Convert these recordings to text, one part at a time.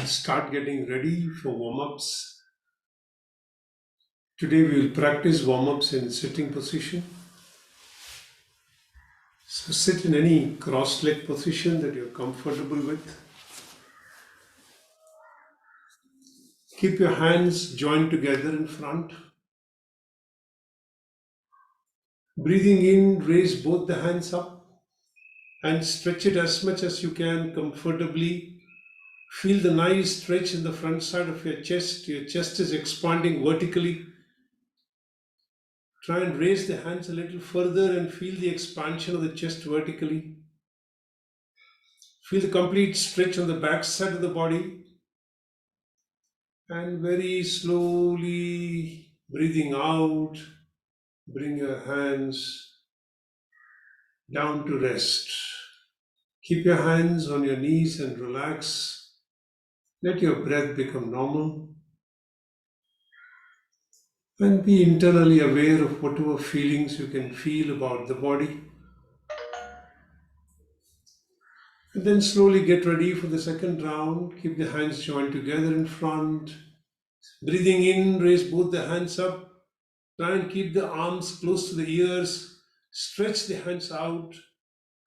Start getting ready for warm-ups. Today we will practice warm-ups in sitting position. So sit in any cross-leg position that you're comfortable with. Keep your hands joined together in front. Breathing in, raise both the hands up and stretch it as much as you can comfortably. Feel the nice stretch in the front side of your chest. Your chest is expanding vertically. Try and raise the hands a little further and feel the expansion of the chest vertically. Feel the complete stretch on the back side of the body and very slowly breathing out, bring your hands down to rest. Keep your hands on your knees and relax. Let your breath become normal and be internally aware of whatever feelings you can feel about the body. And then slowly get ready for the second round. Keep the hands joined together in front. Breathing in, raise both the hands up. Try and keep the arms close to the ears. Stretch the hands out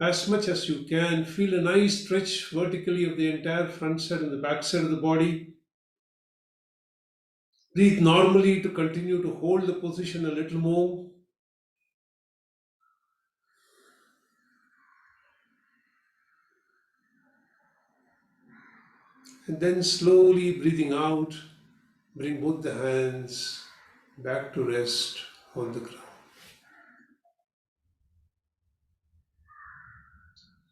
as much as you can. Feel a nice stretch vertically of the entire front side and the back side of the body. Breathe normally to continue to hold the position a little more. And then slowly breathing out, bring both the hands back to rest on the ground.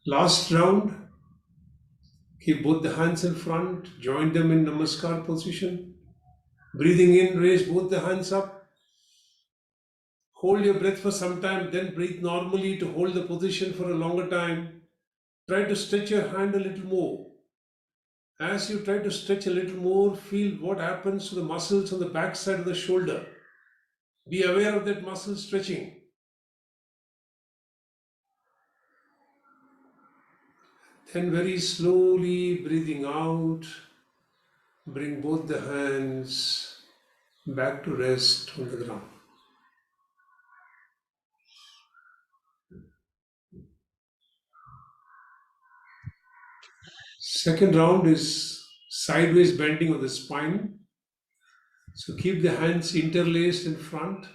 Last round, keep both the hands in front, join them in Namaskar position. Breathing in, raise both the hands up. Hold your breath for some time, then breathe normally to hold the position for a longer time. Try to stretch your hand a little more. As you try to stretch a little more, feel what happens to the muscles on the back side of the shoulder. Be aware of that muscle stretching. Then very slowly breathing out, bring both the hands back to rest on the ground. Second round is sideways bending of the spine. So keep the hands interlaced in front.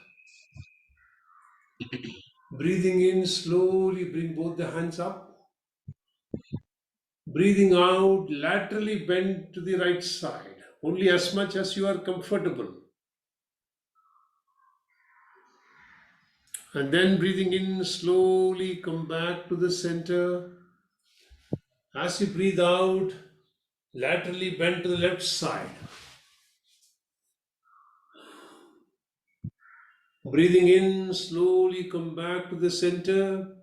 Breathing in, slowly bring both the hands up. Breathing out, laterally bend to the right side, only as much as you are comfortable. And then breathing in, slowly come back to the center. As you breathe out, laterally bend to the left side. Breathing in, slowly come back to the center.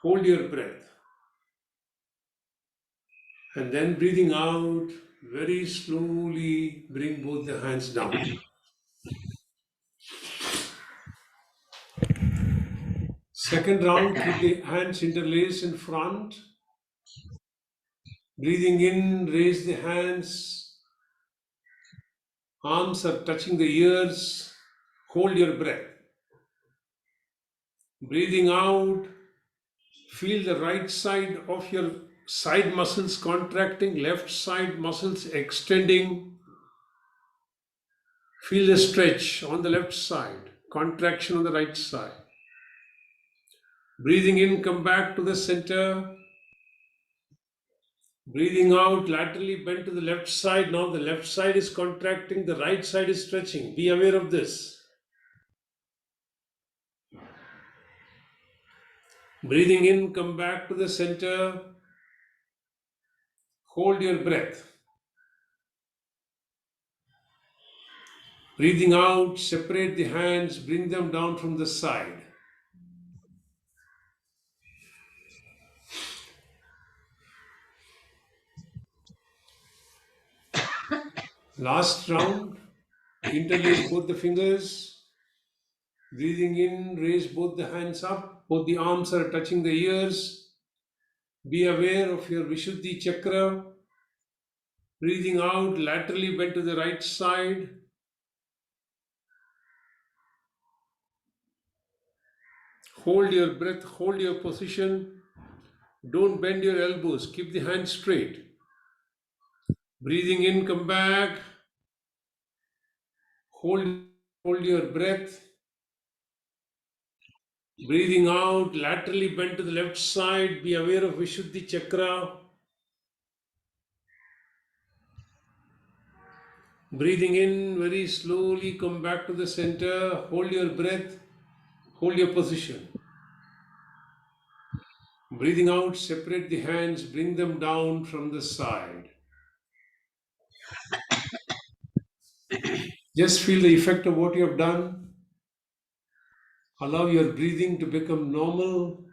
Hold your breath. And then breathing out, very slowly bring both the hands down. Second round, keep the hands interlaced in front. Breathing in, raise the hands. Arms are touching the ears. Hold your breath. Breathing out, feel the right side of your side muscles contracting, left side muscles extending. Feel the stretch on the left side, contraction on the right side. Breathing in, come back to the center. Breathing out, laterally bend to the left side. Now the left side is contracting, the right side is stretching. Be aware of this. Breathing in, come back to the center. Hold your breath. Breathing out, separate the hands, bring them down from the side. Last round, interlace both the fingers. Breathing in, raise both the hands up. Both the arms are touching the ears. Be aware of your Vishuddhi chakra. Breathing out, laterally bend to the right side. Hold your breath, hold your position. Don't bend your elbows, keep the hands straight. Breathing in, come back. Hold, hold your breath. Breathing out, laterally bend to the left side. Be aware of Vishuddhi Chakra. Breathing in, very slowly come back to the center. Hold your breath, hold your position. Breathing out, separate the hands, bring them down from the side. Just feel the effect of what you have done. Allow your breathing to become normal.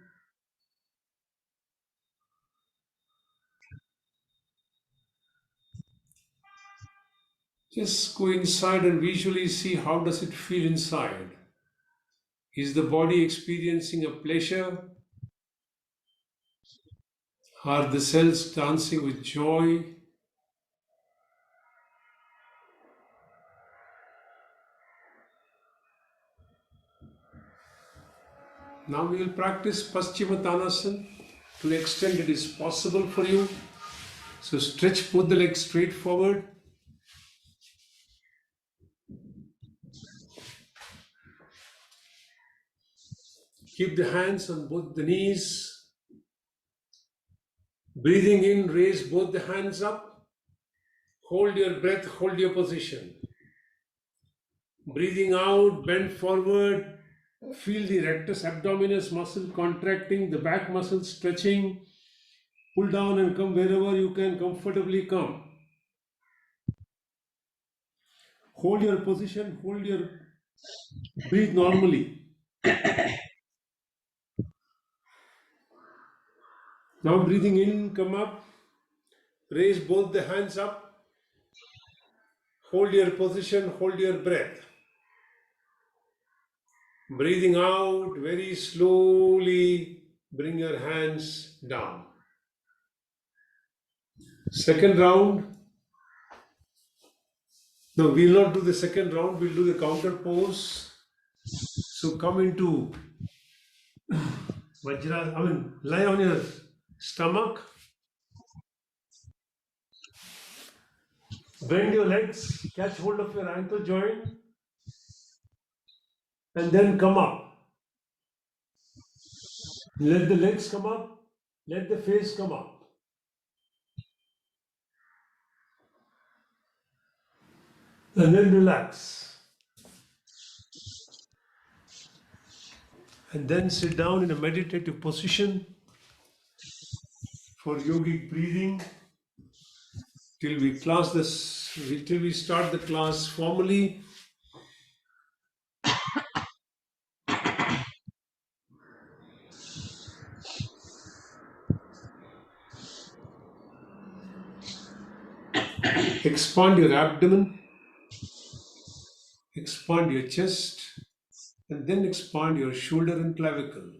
Just go inside and visually see how does it feel inside. Is the body experiencing a pleasure? Are the cells dancing with joy? Now we will practice Paschimottanasana to the extent it is possible for you. So stretch both the legs straight forward. Keep the hands on both the knees. Breathing in, raise both the hands up. Hold your breath, hold your position. Breathing out, bend forward. Feel the rectus abdominis muscle contracting, the back muscle stretching. Pull down and come wherever you can comfortably come. Hold your position, breathe normally. Now breathing in, come up. Raise both the hands up. Hold your position, hold your breath. Breathing out, very slowly bring your hands down. Second round. No, we'll not do the second round, we'll do the counter pose. So come into Vajra, lie on your stomach. Bend your legs, catch hold of your ankle joint, and then come up. Let the legs come up, let the face come up. And then relax. And then sit down in a meditative position for yogic breathing till we start the class formally. Expand your abdomen, expand your chest, and then expand your shoulder and clavicle.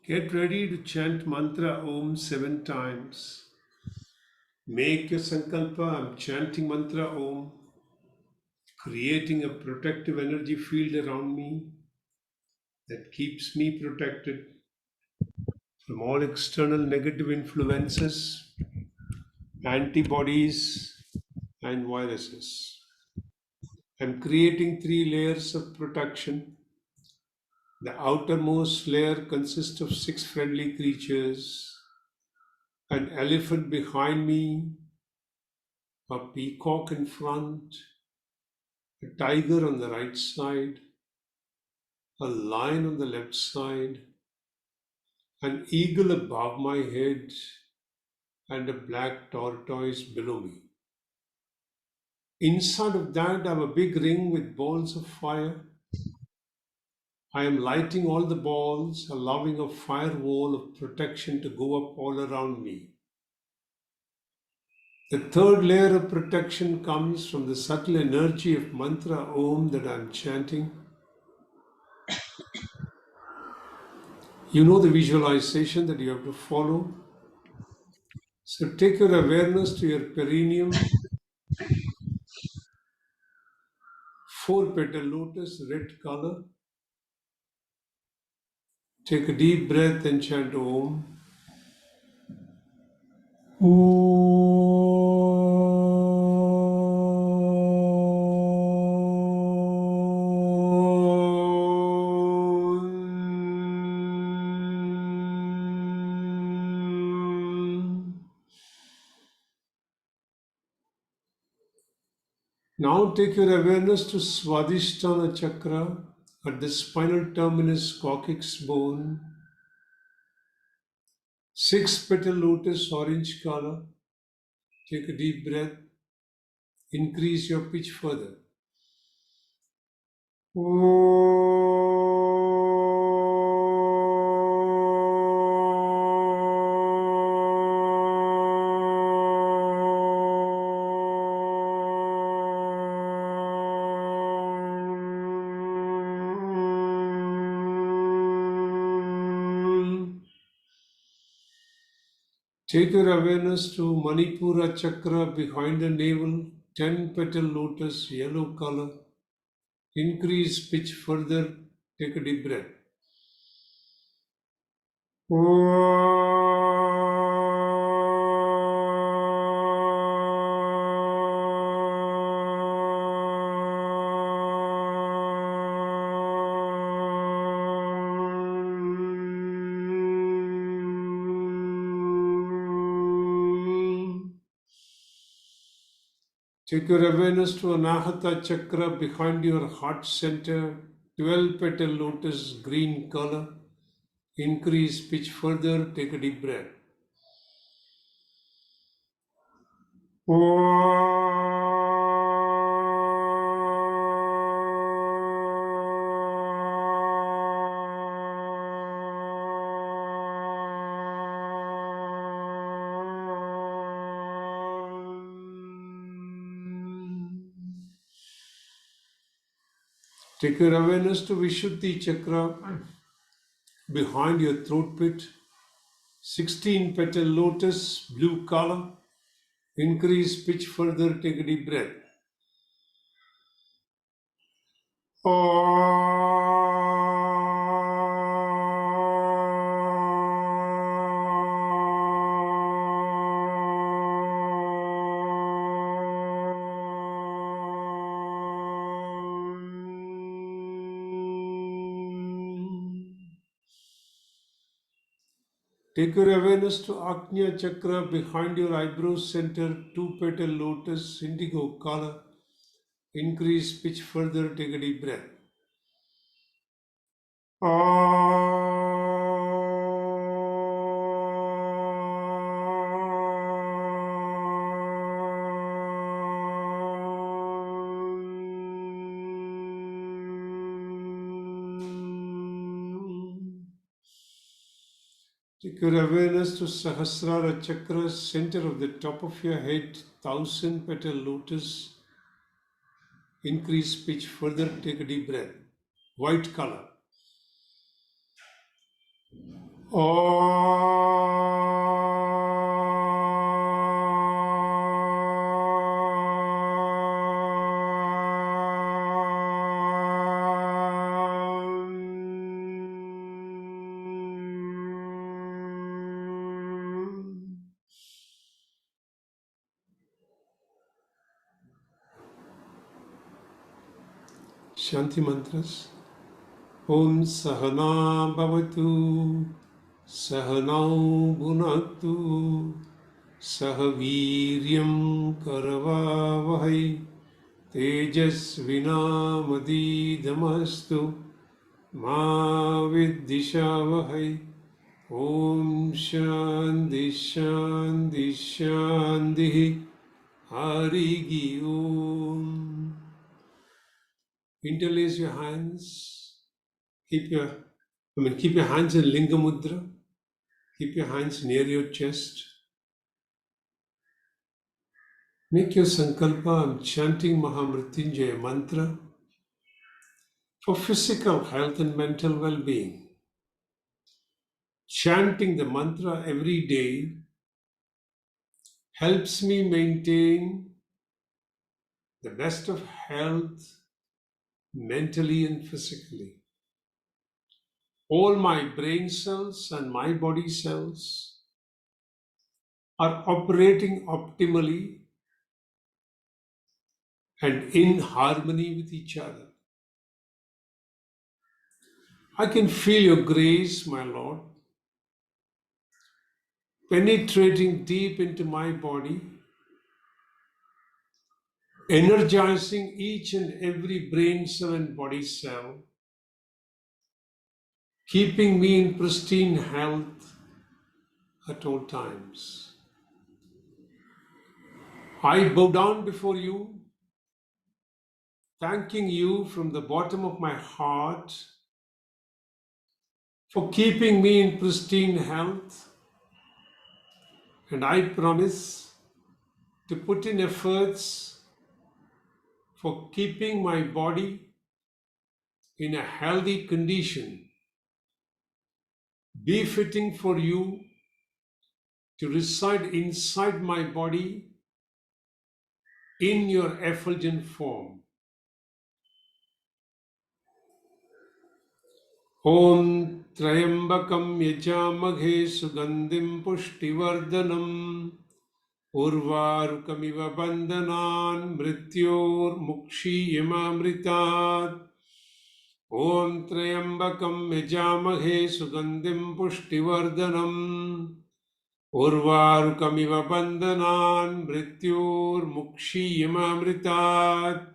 Get ready to chant mantra Om 7 times. Make your sankalpa. I'm chanting mantra Om, creating a protective energy field around me that keeps me protected from all external negative influences, antibodies, and viruses. I'm creating 3 layers of protection. The outermost layer consists of 6 friendly creatures: an elephant behind me, a peacock in front, a tiger on the right side, a lion on the left side, an eagle above my head, and a black tortoise below me. Inside of that, I have a big ring with balls of fire. I am lighting all the balls, allowing a firewall of protection to go up all around me. The third layer of protection comes from the subtle energy of mantra Om that I am chanting. You know the visualization that you have to follow. So take your awareness to your perineum, 4 petal lotus, red color. Take a deep breath and chant Om. Now take your awareness to Swadhisthana chakra at the spinal terminus coccyx bone. 6 petal lotus, orange color. Take a deep breath. Increase your pitch further. Take your awareness to Manipura chakra behind the navel, 10 petal lotus, yellow color. Increase pitch further. Take a deep breath. Take your awareness to Anahata chakra behind your heart center, 12 petal lotus, green color. Increase pitch further, take a deep breath. Take your awareness to Vishuddhi chakra behind your throat pit, 16 petal lotus, blue color. Increase pitch further, take a deep breath. Take your awareness to Agnya chakra behind your eyebrow center, 2 petal lotus, indigo color. Increase pitch further, take a deep breath. Take your awareness to Sahasrara chakra, center of the top of your head, 1000 petal lotus. Increase pitch further, take a deep breath. White color. Shanti mantras. Om Sahana Bhavatu Sahanau Bhunaktu Sahaviryam Karavavahai Tejasvinamadi Ma Viddishavahai. Om Shanti Shanti Shanti Harigi Om. Interlace your hands. Keep your hands in Linga Mudra. Keep your hands near your chest. Make your sankalpa. I'm chanting Mahamrityunjaya mantra for physical health and mental well-being. Chanting the mantra every day helps me maintain the best of health mentally and physically. All my brain cells and my body cells are operating optimally and in harmony with each other. I can feel your grace, my Lord, penetrating deep into my body, energizing each and every brain cell and body cell, keeping me in pristine health at all times. I bow down before you, thanking you from the bottom of my heart for keeping me in pristine health, and I promise to put in efforts for keeping my body in a healthy condition, befitting for you to reside inside my body in your effulgent form. Om Trayambakam Yajamaghe Sugandhim Pushtivardhanam Urvarukamiva Bandhanan Mrityor Mukshiyamamritat. Om Trayambakam Yajamaghe Sugandhim Pushtivardhanam Urvarukamiva Bandhanan Mrityor Mukshiyamamritat.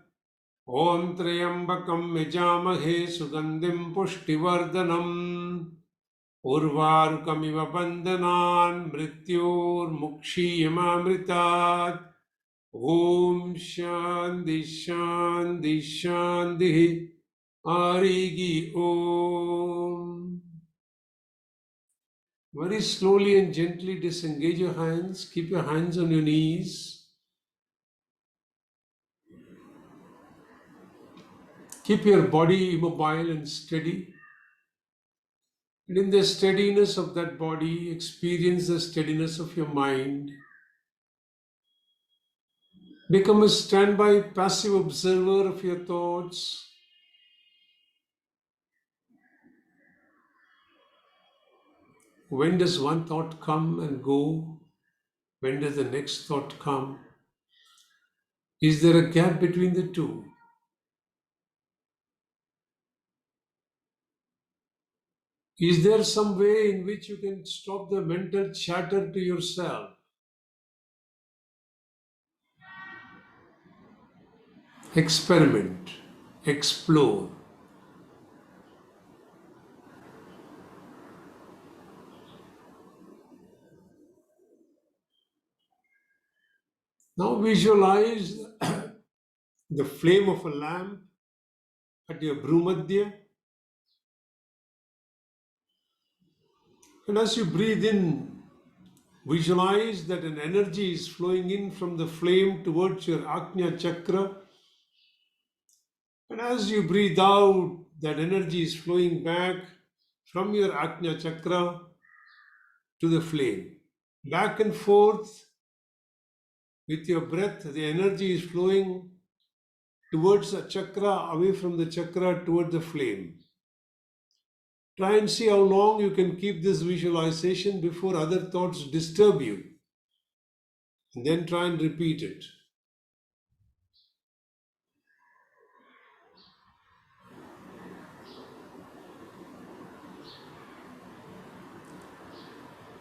Om Trayambakam Yajamaghe Sugandhim Pushtivardhanam Urvarukamiva Bandhanan Mrityor Mukshiyamamritat. Om Shanti Shanti Shanti Harigi Om. Very slowly and gently disengage your hands. Keep your hands on your knees. Keep your body immobile and steady. And in the steadiness of that body, experience the steadiness of your mind. Become a standby, passive observer of your thoughts. When does one thought come and go? When does the next thought come? Is there a gap between the two? Is there some way in which you can stop the mental chatter to yourself? Experiment, explore. Now visualize the flame of a lamp at your Bhrumadhya. And as you breathe in, visualize that an energy is flowing in from the flame towards your Ajna Chakra. And as you breathe out, that energy is flowing back from your Ajna Chakra to the flame. Back and forth with your breath, the energy is flowing towards a chakra, away from the chakra, toward the flame. Try and see how long you can keep this visualization before other thoughts disturb you. And then try and repeat it.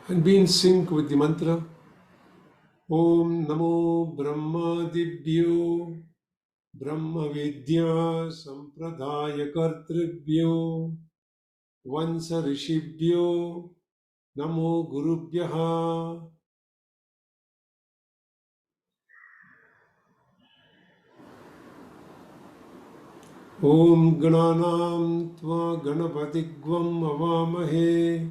And be in sync with the mantra. Om Namo Brahma Dibhyo Brahma Vidya Sampradaya Kartribhyo Vansa Rishibhyo Namo Gurubhyaha. Om Gananam Tva Ganapatigvam Avamahe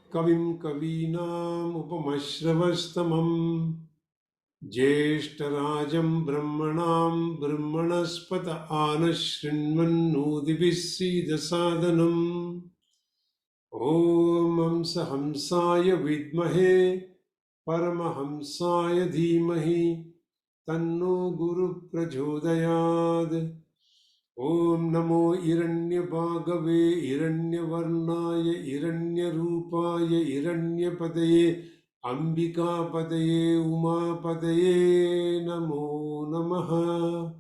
Kavim Kavinam Upamashravastamam Jeshtarajam Brahmanam Brahmanaspata Anashrinmannodibisi Dasadanam Om Hamsa Hamsaya Vidmahe Paramahamsaya Dhimahi Tanno Guru Prachodayad. Om Namo Iranyabhagave Iranyavarnaya Iranyarupaya Iranyapadaye Ambika Padaye Uma Padaye Namo Namaha.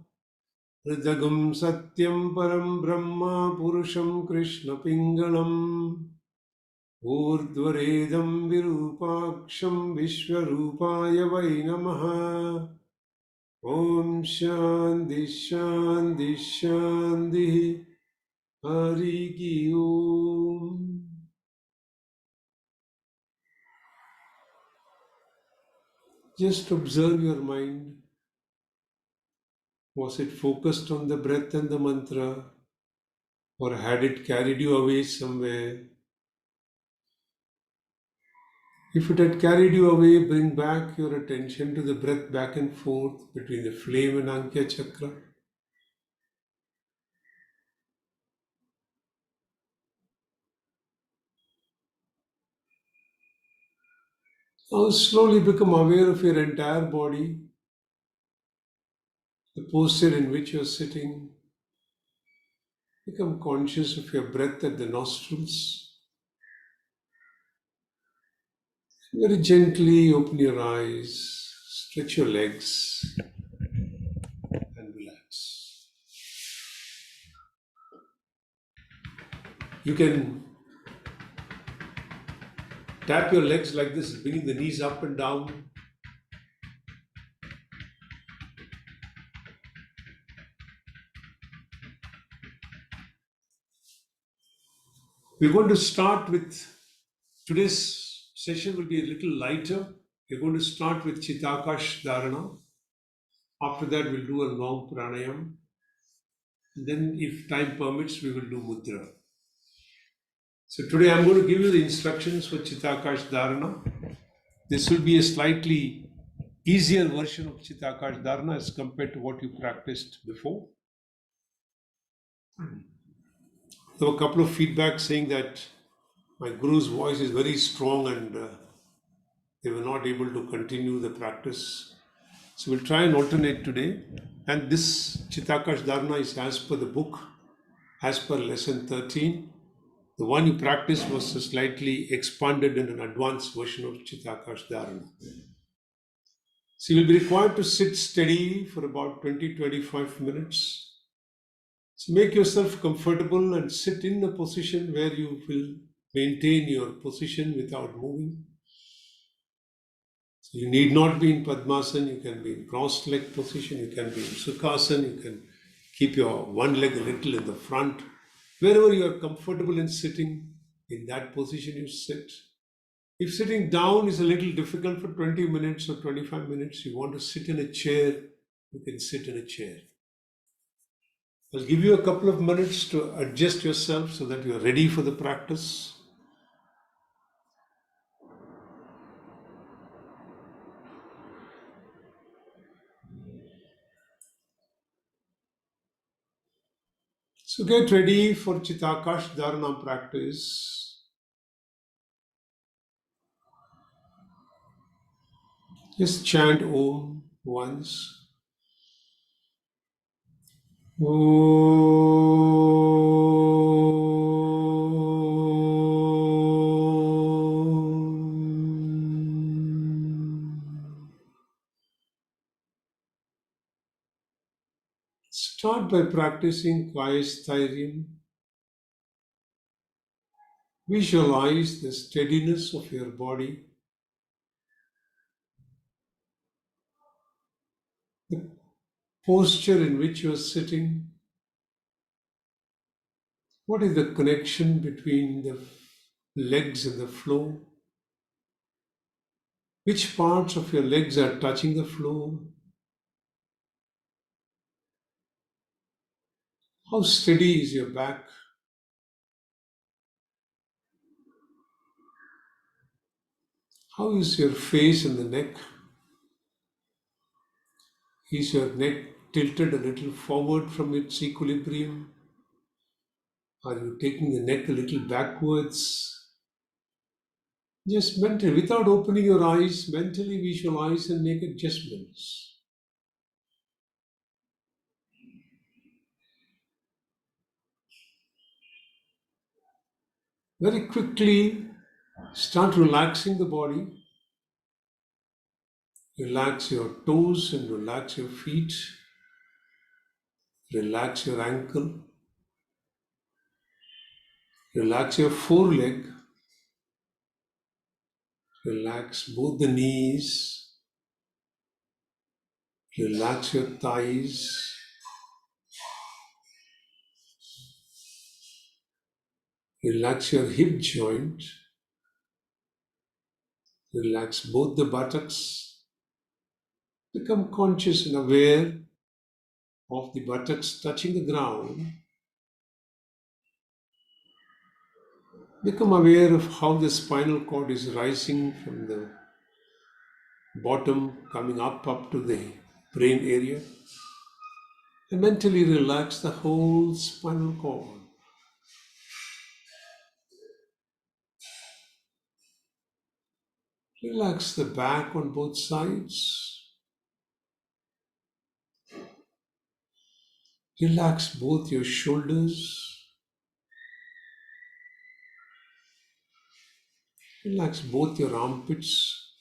Hridagam Satyam Param Brahma Purusham Krishna Pingalam Urdhvaredam Virupaksham Vishwarupaya Vai Namaha. Om Shanti Shanti Shanti Hari Ki Om. Just observe your mind. Was it focused on the breath and the mantra, or had it carried you away somewhere? If it had carried you away, bring back your attention to the breath back and forth between the flame and Ankhya Chakra. Now slowly become aware of your entire body, the posture in which you are sitting. Become conscious of your breath at the nostrils. Very gently open your eyes, stretch your legs, and relax. You can tap your legs like this, bringing the knees up and down. We're going to start with today's session will be a little lighter. We're going to start with Chittakash Dharana. After that, we'll do a long pranayam. And then, if time permits, we will do mudra. So today I'm going to give you the instructions for Chittakash Dharana. This will be a slightly easier version of Chittakash Dharana as compared to what you practiced before. There were a couple of feedbacks saying that my guru's voice is very strong and they were not able to continue the practice. So we'll try and alternate today. And this Chittakash Dharana is as per the book, as per lesson 13. The one you practiced was a slightly expanded and an advanced version of Chittakash Dharana. So you will be required to sit steady for about 20-25 minutes. So make yourself comfortable and sit in a position where you will maintain your position without moving. So you need not be in Padmasana, you can be in crossed leg position, you can be in Sukhasana, you can keep your one leg a little in the front. Wherever you are comfortable in sitting, in that position you sit. If sitting down is a little difficult for 20 minutes or 25 minutes, you want to sit in a chair, you can sit in a chair. I'll give you a couple of minutes to adjust yourself so that you are ready for the practice. So get ready for Chittakash Dharana practice. Just chant Om once. Om. Start by practicing Kayastharyam. Visualize the steadiness of your body, the posture in which you are sitting. What is the connection between the legs and the floor? Which parts of your legs are touching the floor? How steady is your back? How is your face and the neck? Is your neck tilted a little forward from its equilibrium? Are you taking the neck a little backwards? Just mentally, without opening your eyes, mentally visualize and make adjustments. Very quickly, start relaxing the body. Relax your toes and relax your feet. Relax your ankle. Relax your foreleg. Relax both the knees. Relax your thighs. Relax your hip joint. Relax both the buttocks. Become conscious and aware of the buttocks touching the ground. Become aware of how the spinal cord is rising from the bottom, coming up to the brain area. And mentally relax the whole spinal cord. Relax the back on both sides. Relax both your shoulders. Relax both your armpits.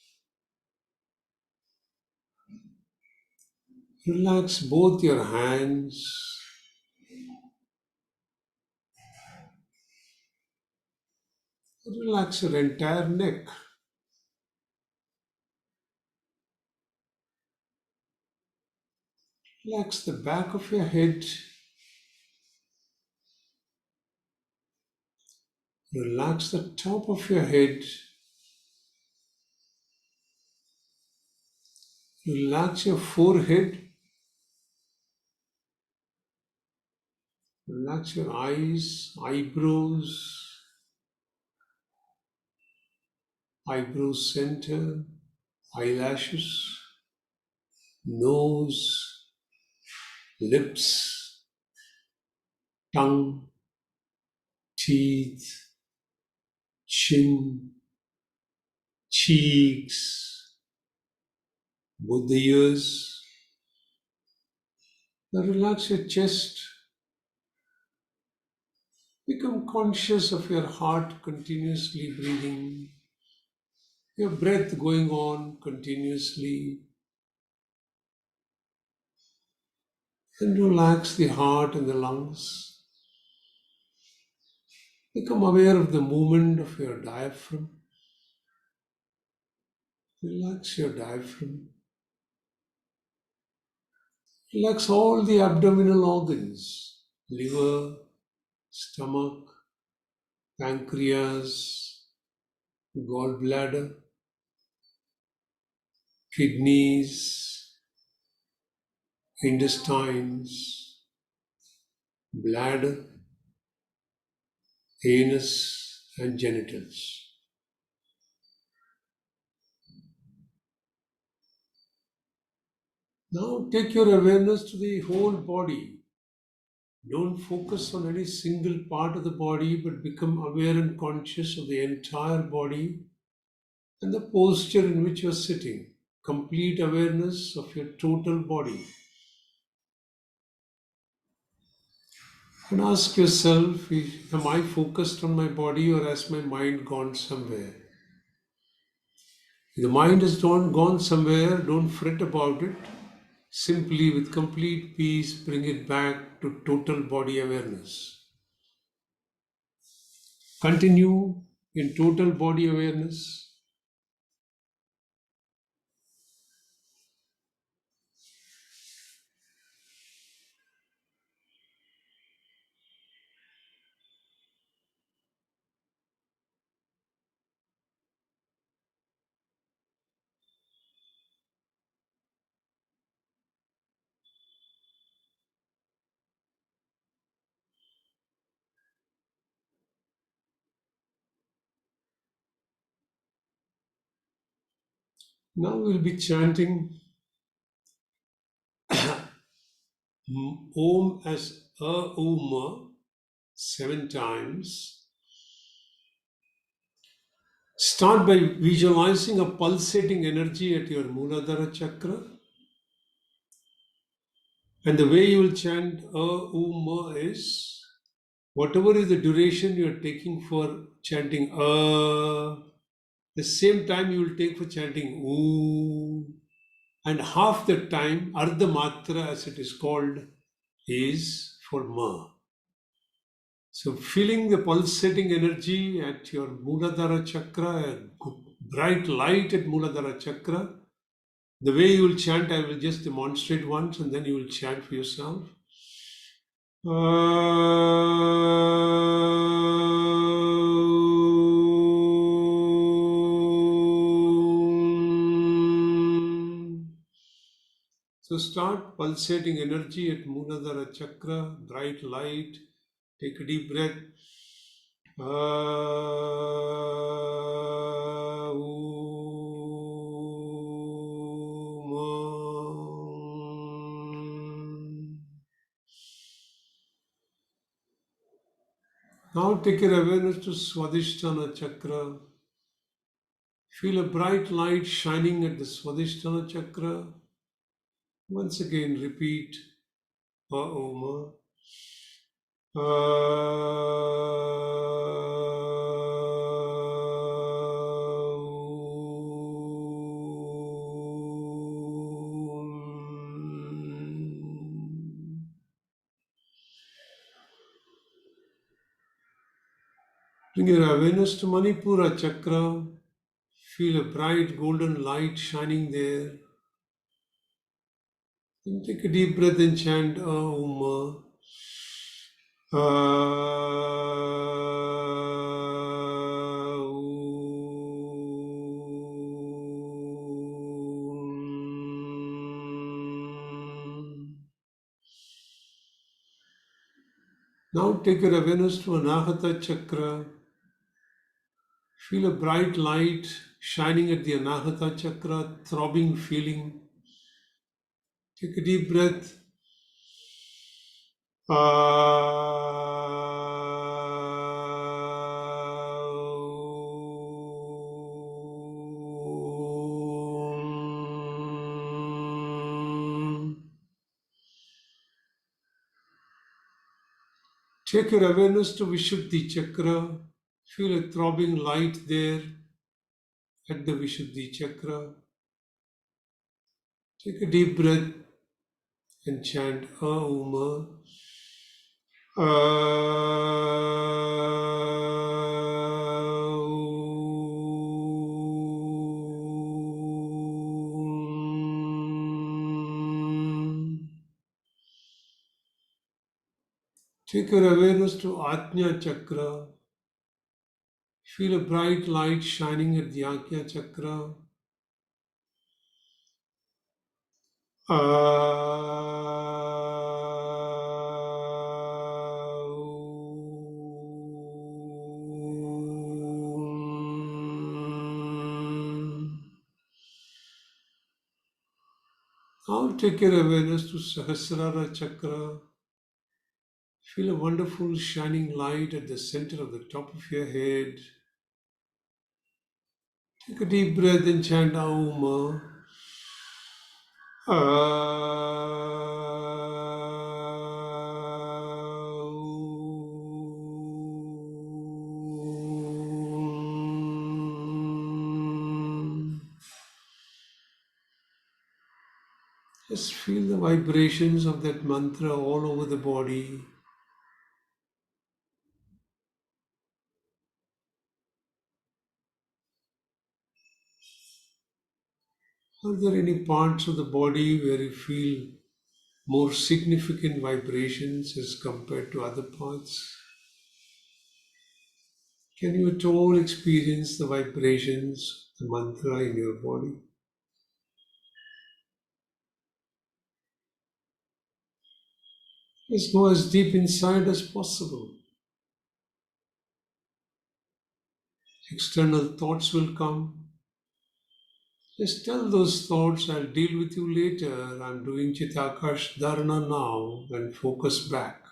Relax both your hands. Relax your entire neck. Relax the back of your head. Relax the top of your head. Relax your forehead. Relax your eyes, eyebrow center, eyelashes, nose, lips, tongue, teeth, chin, cheeks, both the ears. Now relax your chest. Become conscious of your heart continuously breathing, your breath going on continuously. And relax the heart and the lungs. Become aware of the movement of your diaphragm. Relax your diaphragm. Relax all the abdominal organs, liver, stomach, pancreas, gallbladder, kidneys, intestines, bladder, anus, and genitals. Now take your awareness to the whole body. Don't focus on any single part of the body, but become aware and conscious of the entire body and the posture in which you are sitting. complete awareness of your total body. And ask yourself, am I focused on my body or has my mind gone somewhere? If the mind has gone somewhere, don't fret about it. Simply, with complete peace, bring it back to total body awareness. Continue in total body awareness. Now we'll be chanting Om as Om 7 times. Start by visualizing a pulsating energy at your Muladhara chakra. And the way you will chant Om is whatever is the duration you are taking for chanting the same time you will take for chanting Om. And half the time, Ardha Matra as it is called, is for Ma. So feeling the pulsating energy at your Muladhara chakra, a bright light at Muladhara chakra. The way you will chant, I will just demonstrate once and then you will chant for yourself. So start pulsating energy at Muladhara chakra, bright light. Take a deep breath. Now take your awareness to Swadhisthana chakra. Feel a bright light shining at the Swadhisthana chakra. Once again repeat Om. Bring your awareness to Manipura chakra. Feel a bright golden light shining there. And take a deep breath and chant Om. Now take your awareness to Anahata chakra. Feel a bright light shining at the Anahata chakra, throbbing feeling. Take a deep breath. Take your awareness to Vishuddhi chakra. Feel a throbbing light there at the Vishuddhi chakra. Take a deep breath and chant Aum. Take your awareness to Ajna chakra. Feel a bright light shining at the Ajna chakra. Now take your awareness to Sahasrara chakra. Feel a wonderful shining light at the center of the top of your head. Take a deep breath and chant Aum. Just feel the vibrations of that mantra all over the body. Are there any parts of the body where you feel more significant vibrations as compared to other parts? Can you at all experience the vibrations, the mantra in your body? Just go as deep inside as possible. External thoughts will come. Just tell those thoughts, I'll deal with you later. I'm doing Chitakash Dharana now, and focus back.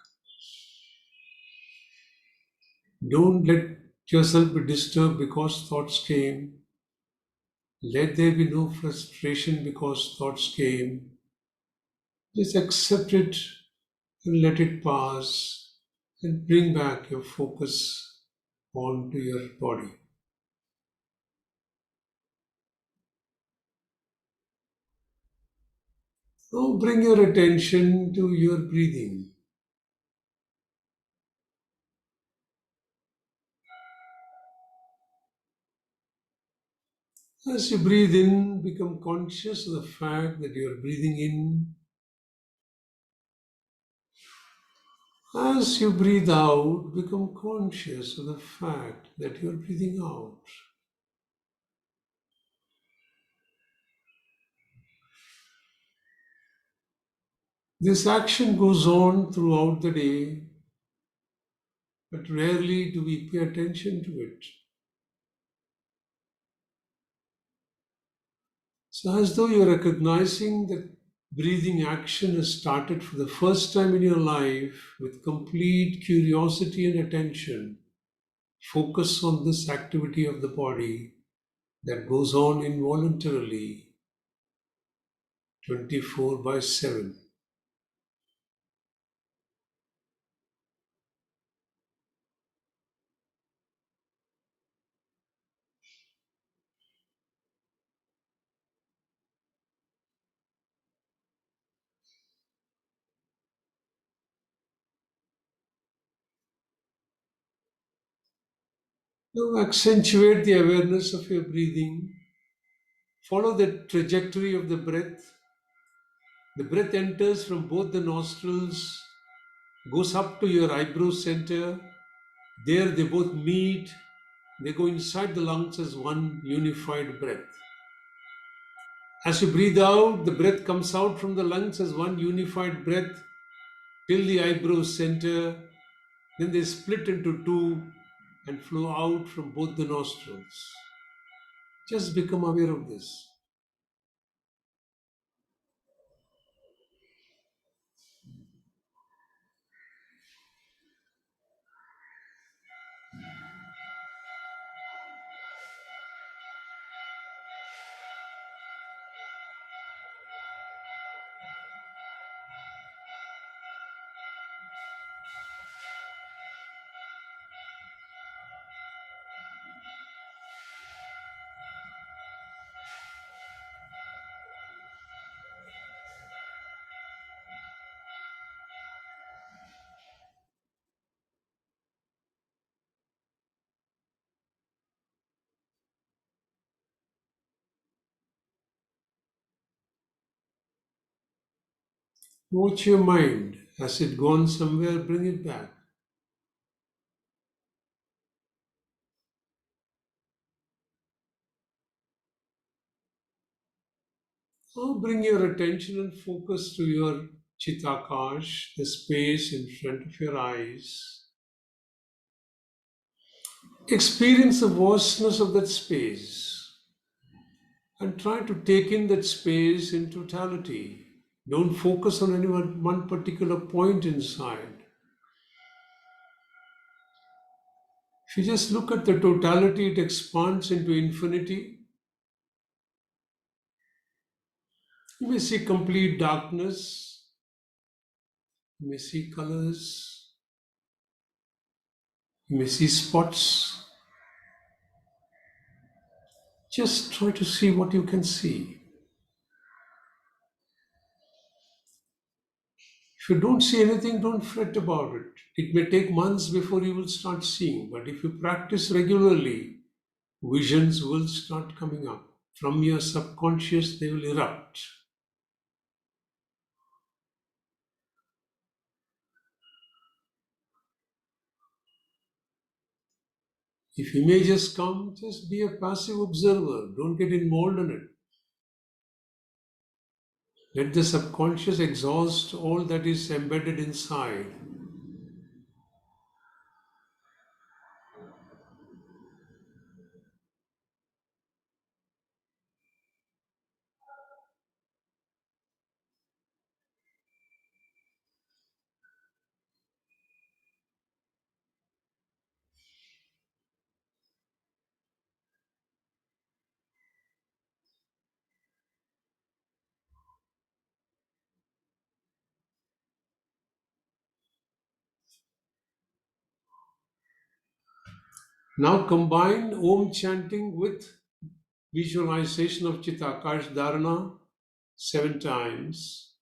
Don't let yourself be disturbed because thoughts came. Let there be no frustration because thoughts came. Just accept it and let it pass and bring back your focus onto your body. Now bring your attention to your breathing. As you breathe in, become conscious of the fact that you are breathing in. As you breathe out, become conscious of the fact that you are breathing out. This action goes on throughout the day, but rarely do we pay attention to it. So, as though you're recognizing that breathing action has started for the first time in your life with complete curiosity and attention, focus on this activity of the body that goes on involuntarily 24 by 7. Now, accentuate the awareness of your breathing. Follow the trajectory of the breath. The breath enters from both the nostrils, goes up to your eyebrow center. There they both meet. They go inside the lungs as one unified breath. As you breathe out, the breath comes out from the lungs as one unified breath till the eyebrow center. Then they split into two and flow out from both the nostrils. Just become aware of this. Watch your mind. Has it gone somewhere? Bring it back. Now bring your attention and focus to your Chitakash, the space in front of your eyes. Experience the vastness of that space and try to take in that space in totality. Don't focus on any one particular point inside. If you just look at the totality, it expands into infinity. You may see complete darkness, you may see colors, you may see spots. Just try to see what you can see. If you don't see anything, don't fret about it. It may take months before you will start seeing, but if you practice regularly, visions will start coming up. From your subconscious, they will erupt. If images come, just be a passive observer. Don't get involved in it. Let the subconscious exhaust all that is embedded inside. Now combine Om chanting with visualization of Chitakash Dharana 7 times.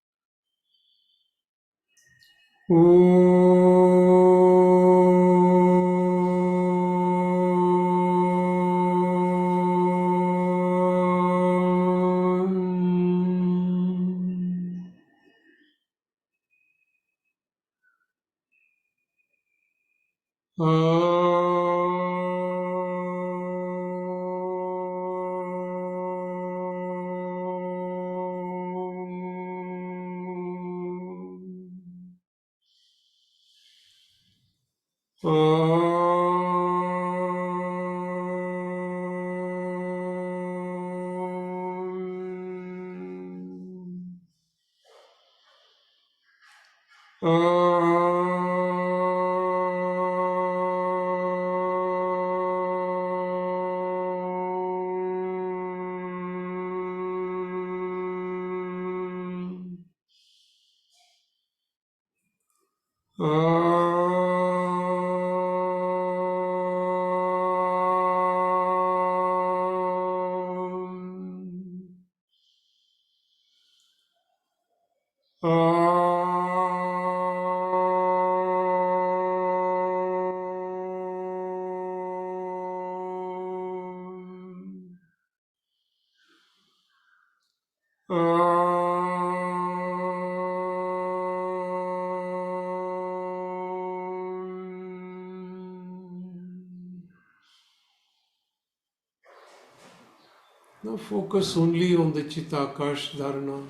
Now focus only on the Chitakash Dharana.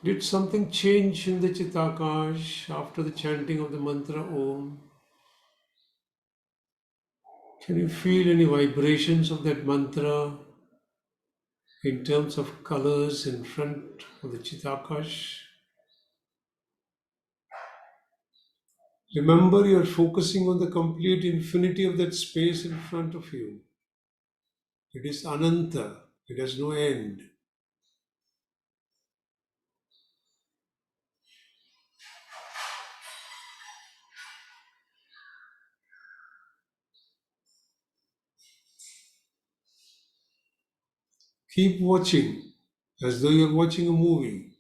Did something change in the Chitakash after the chanting of the mantra Om? Can you feel any vibrations of that mantra in terms of colors in front of the Chitakash? Remember, you are focusing on the complete infinity of that space in front of you. It is Ananta, it has no end. Keep watching as though you're watching a movie.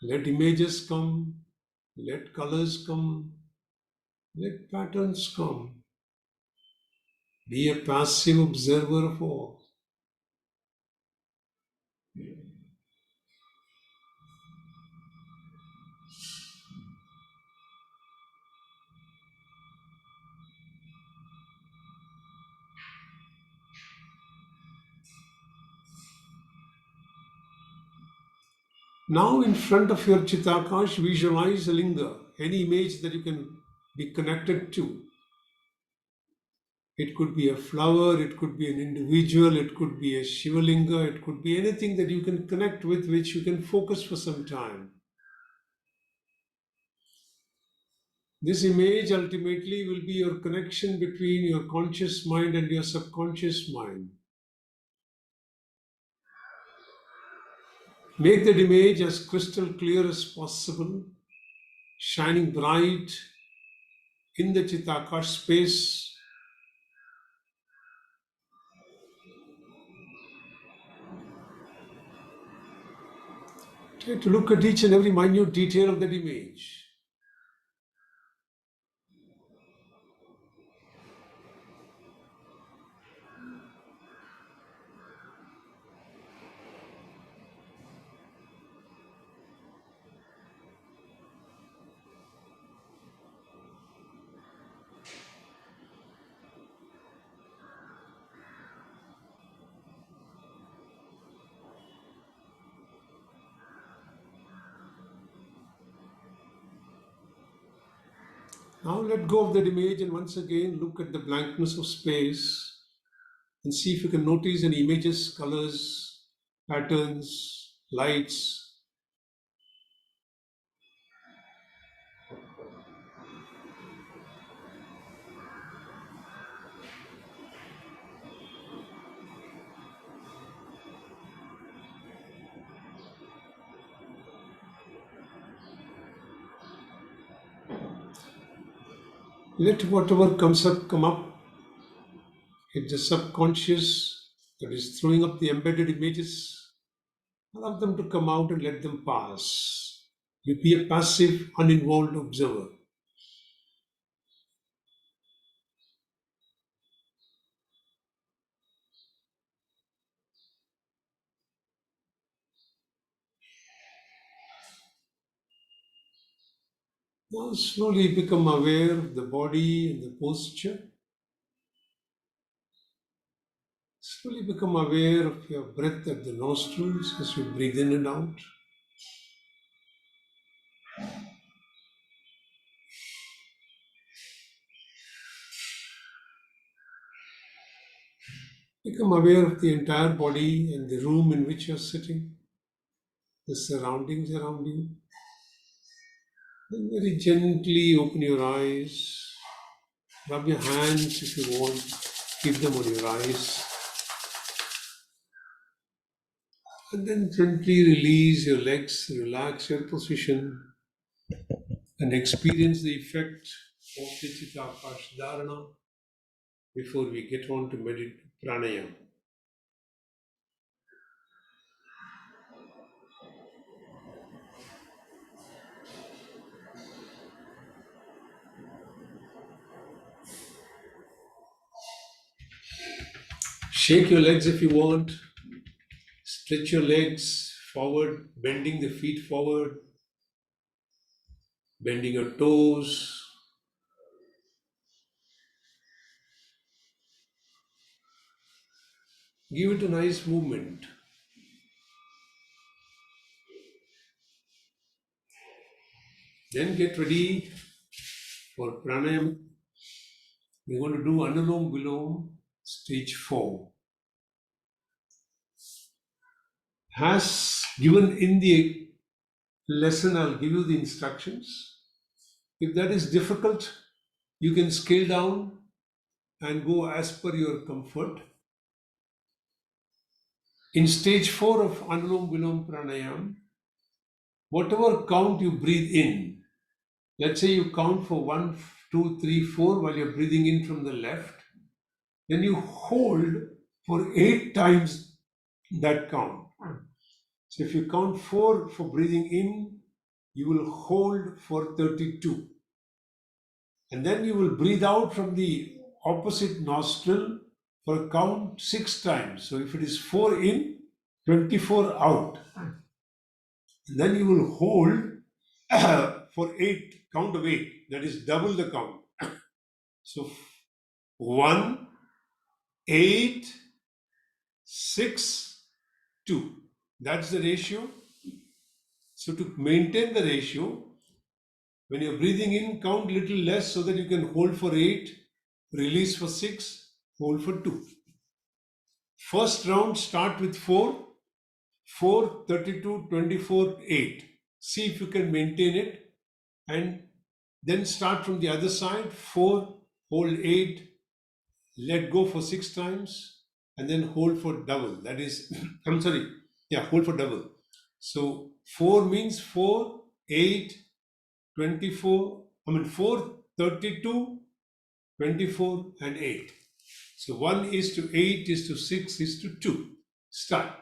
Let images come, let colors come, let patterns come. Be a passive observer of all. Now, in front of your Chitakash, visualize a linga, any image that you can be connected to. It could be a flower, it could be an individual, it could be a Shivalinga, it could be anything that you can connect with, which you can focus for some time. This image ultimately will be your connection between your conscious mind and your subconscious mind. Make that image as crystal clear as possible, shining bright in the Chitakash space. Try to look at each and every minute detail of that image. Now let go of that image and once again look at the blankness of space and see if you can notice any images, colors, patterns, lights. Let whatever comes up come up. It's the subconscious that is throwing up the embedded images. Allow them to come out and let them pass. You be a passive, uninvolved observer. Now slowly become aware of the body and the posture. Slowly become aware of your breath at the nostrils as you breathe in and out. Become aware of the entire body and the room in which you're sitting, the surroundings around you. Then very gently open your eyes. Rub your hands if you want. Keep them on your eyes. And then gently release your legs, relax your position, and experience the effect of the Chittakash Dharana before we get on to pranayama. Shake your legs if you want. Stretch your legs forward, bending the feet forward, bending your toes. Give it a nice movement. Then get ready for pranayama. We're going to do Anulom Vilom, stage 4. As given in the lesson, I'll give you the instructions. If that is difficult, you can scale down and go as per your comfort. In stage 4 of Anulom Vilom Pranayam, whatever count you breathe in, let's say you count for 1, 2, 3, 4 while you're breathing in from the left, then you hold for 8 times that count. So if you count 4 for breathing in, you will hold for 32. And then you will breathe out from the opposite nostril for a count 6 times. So if it is 4 in, 24 out. And then you will hold for 8, count of 8, that is double the count. So 1, 8, 6, 2. That's the ratio. So to maintain the ratio, when you're breathing in, count little less so that you can hold for 8, release for 6, hold for 2. First round, start with 4, 4, 32, 24, 8. See if you can maintain it, and then start from the other side, 4, hold 8, let go for 6 times, and then hold for double. That is, hold for double. So 4 means 4, 8, 24, 4, 32, 24, and 8. So 1 is to 8 is to 6 is to 2. Start.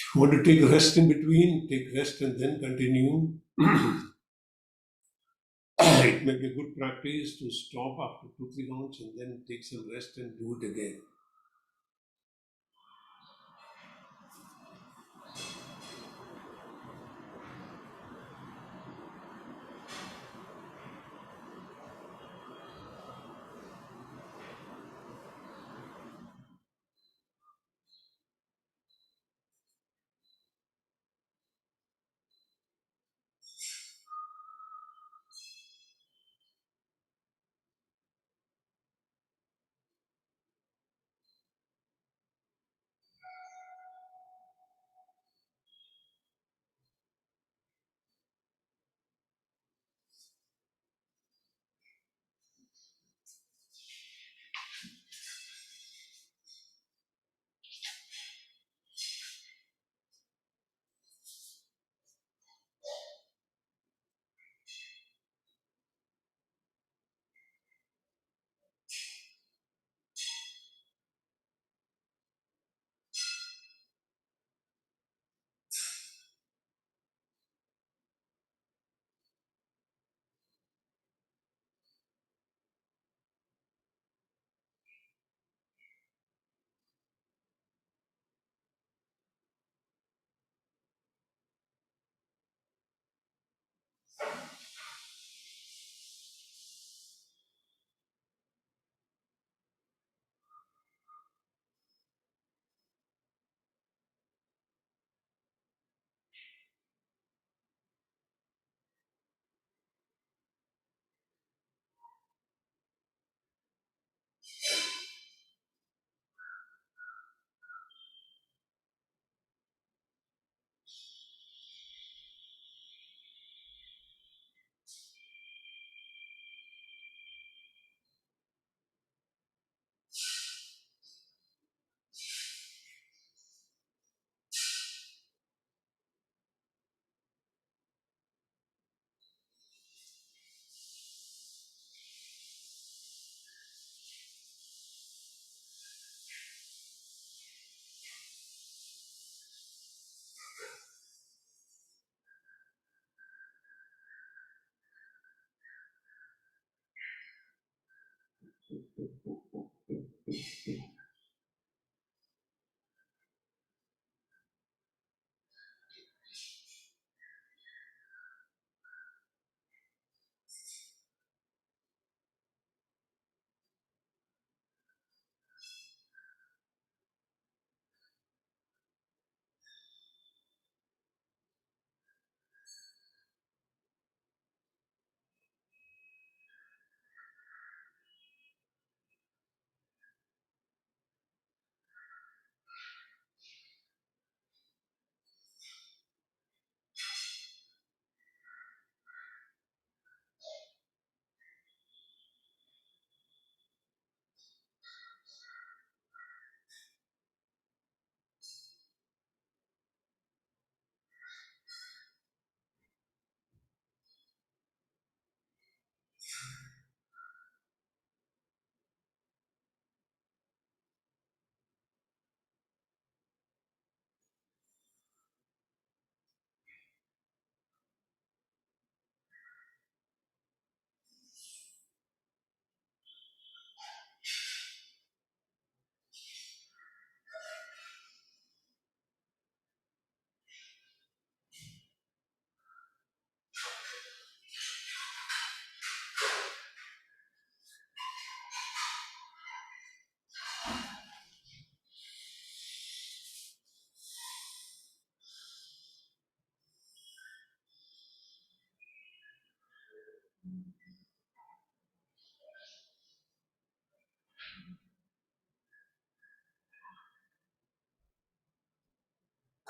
If you want to take rest in between, take rest and then continue. It may be a good practice to stop after 2, 3 rounds and then take some rest and do it again.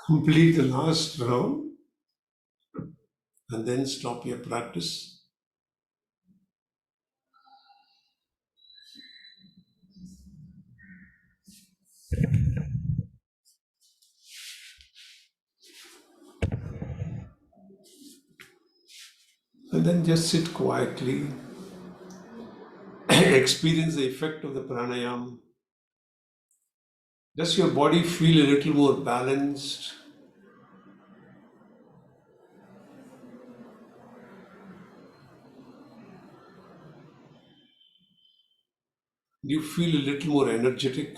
Complete the last round and then stop your practice. And then just sit quietly, experience the effect of the pranayam. Does your body feel a little more balanced? Do you feel a little more energetic?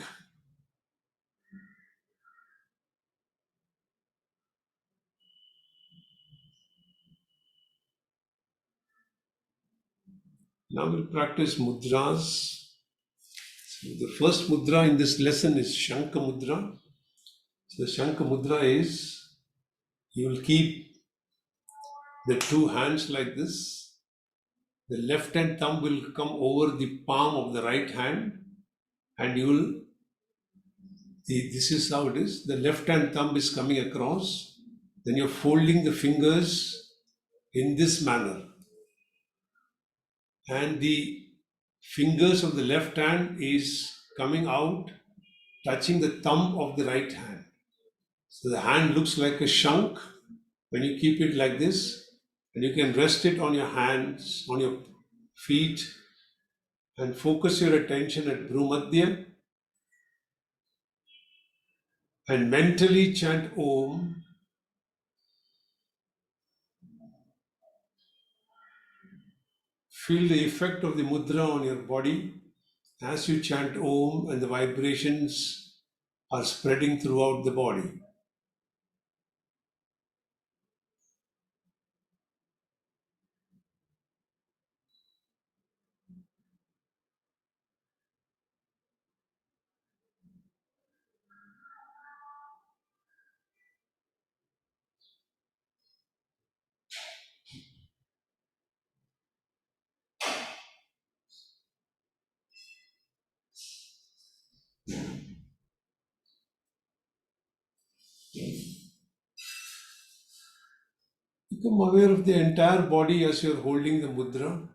Now we'll practice mudras. So the first mudra in this lesson is Shankha Mudra. So the Shankha Mudra is you will keep the two hands like this. The left hand thumb will come over the palm of the right hand, and you will. This is how it is. The left hand thumb is coming across. Then you're folding the fingers in this manner, and the fingers of the left hand is coming out, touching the thumb of the right hand. So the hand looks like a shank when you keep it like this, and you can rest it on your hands, on your feet, and focus your attention at Bhrumadhya and mentally chant Om. Feel the effect of the mudra on your body as you chant Om, and the vibrations are spreading throughout the body. Become aware of the entire body as you're holding the mudra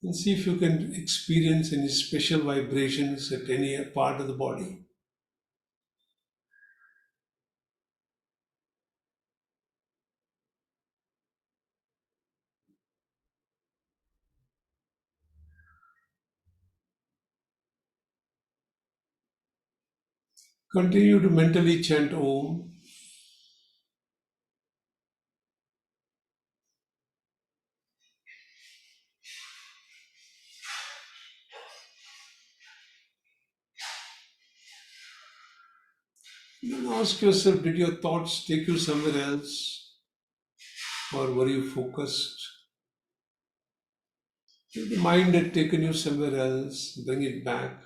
and see if you can experience any special vibrations at any part of the body. Continue to mentally chant Om. Then ask yourself, did your thoughts take you somewhere else or were you focused? If the mind had taken you somewhere else, bring it back.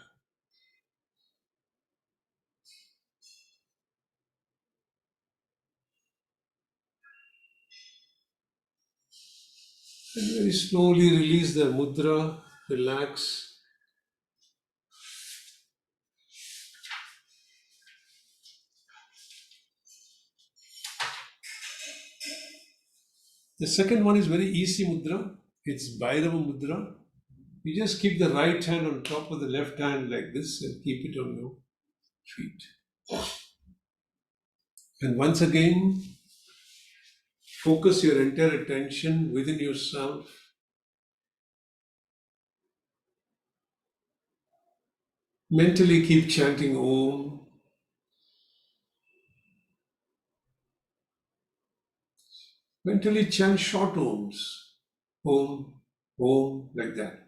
And very slowly release the mudra, relax. The second one is very easy mudra. It's Bhairava mudra. You just keep the right hand on top of the left hand like this and keep it on your feet. And once again, focus your entire attention within yourself. Mentally keep chanting Om. Mentally chant short Oms. Om, Om, like that.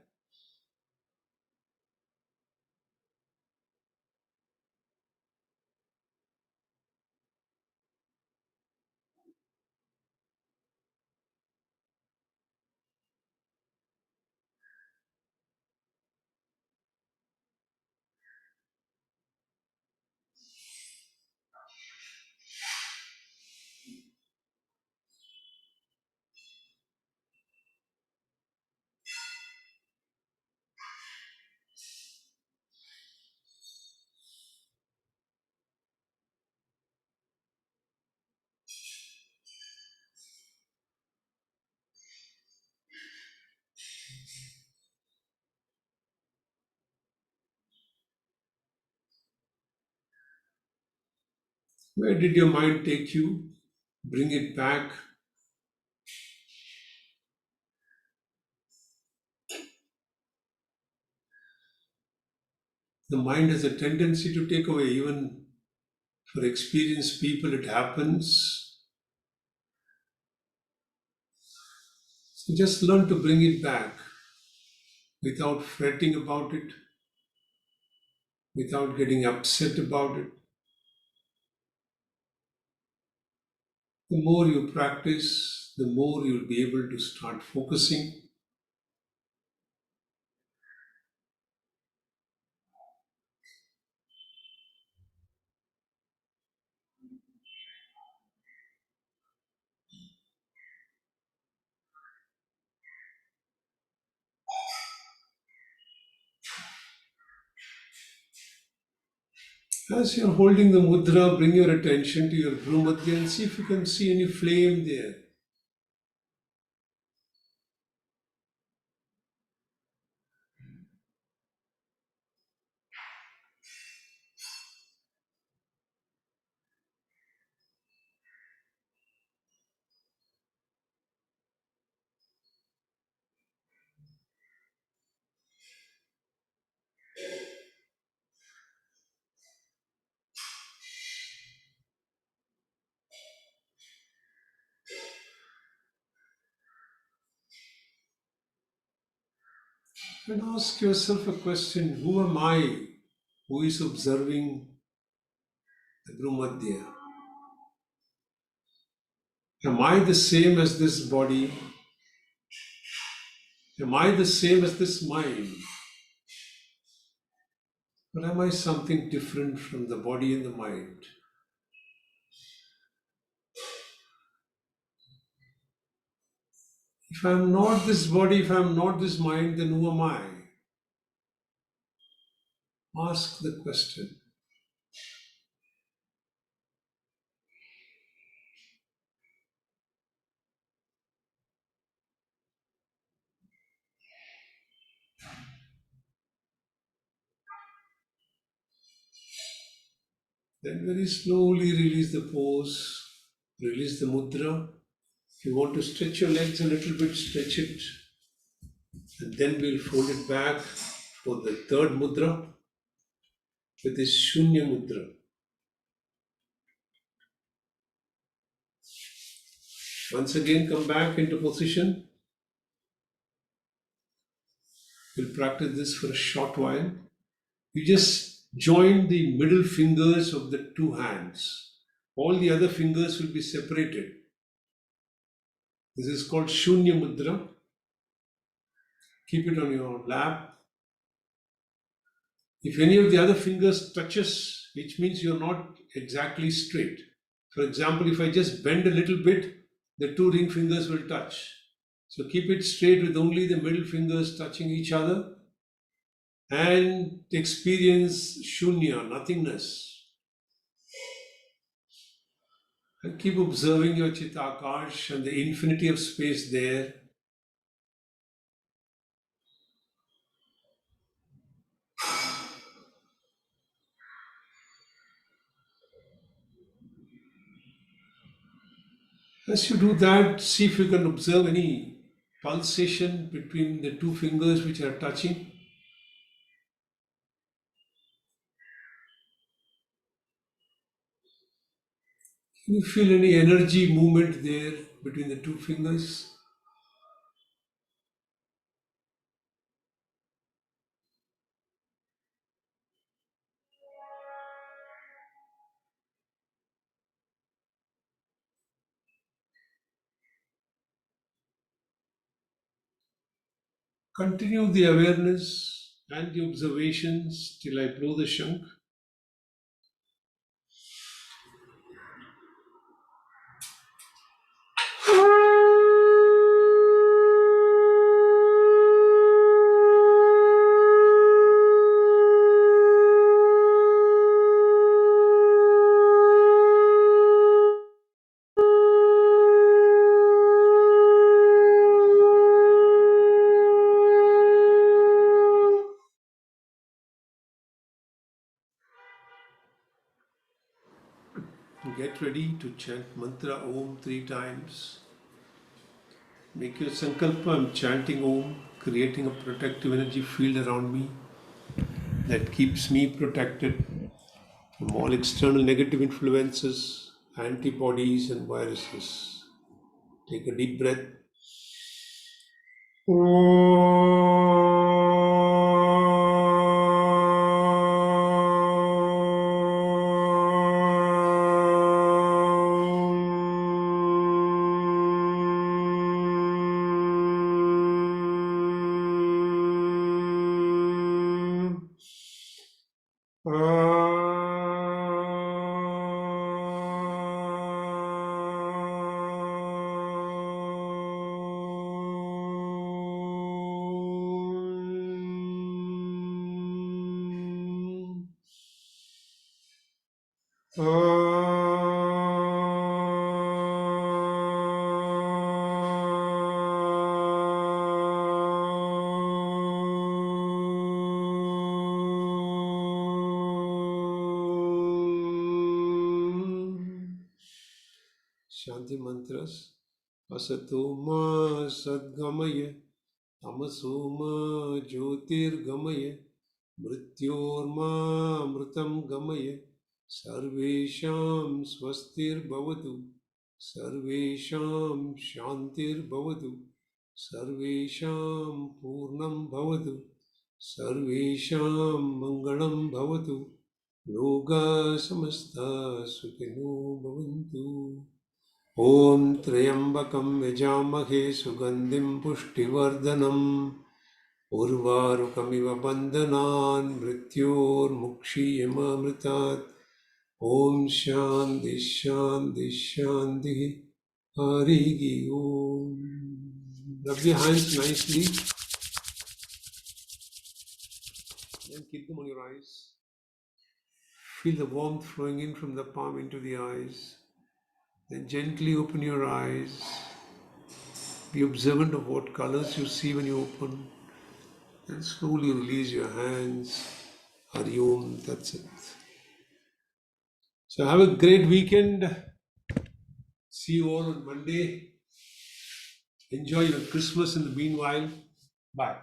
Where did your mind take you? Bring it back. The mind has a tendency to take away, even for experienced people, it happens. So just learn to bring it back without fretting about it, without getting upset about it. The more you practice, the more you'll be able to start focusing. As you're holding the mudra, bring your attention to your Bhrumadhya and see if you can see any flame there. And ask yourself a question: who am I who is observing the Bhrumadhya? Am I the same as this body? Am I the same as this mind? Or am I something different from the body and the mind? If I am not this body, if I am not this mind, then who am I? Ask the question. Then very slowly release the pose, release the mudra. If you want to stretch your legs a little bit, stretch it. And then we'll fold it back for the third mudra with this Shunya mudra. Once again, come back into position. We'll practice this for a short while. You just join the middle fingers of the two hands. All the other fingers will be separated. This is called Shunya Mudra. Keep it on your lap. If any of the other fingers touches, which means you're not exactly straight. For example, if I just bend a little bit, the two ring fingers will touch. So keep it straight with only the middle fingers touching each other and experience Shunya, nothingness. And keep observing your Chitakash and the infinity of space there. As you do that, see if you can observe any pulsation between the two fingers which are touching. Can you feel any energy movement there between the two fingers? Continue the awareness and the observations till I blow the shank. Get ready to chant mantra Om 3 times. Make your sankalpa. I'm chanting Om, creating a protective energy field around me that keeps me protected from all external negative influences, antibodies, and viruses. Take a deep breath. Shanti mantras. Asatoma sadgamaya, tamasoma jyotirgamaya, mrityorma mritam gamaya, sarvesham swastir bhavatu, sarvesham shantir bhavatu, sarvesham purnam bhavatu, sarvesham mangalam bhavatu, loka samasta sukhino bhavantu. ॐ त्र्यम्बकं यजामहे सुगन्धिं पुष्टिवर्धनम् उर्वारुकमिव बन्धनान् मृत्योर्मुक्षीयमामृतात् ॐ शान्ति शान्ति शान्तिः हरिः ॐ. Rub your hands nicely and keep them on your eyes. Feel the warmth flowing in from the palm into the eyes. Then gently open your eyes. Be observant of what colors you see when you open. And slowly release your hands. Hari Om, that's it. So have a great weekend. See you all on Monday. Enjoy your Christmas in the meanwhile. Bye.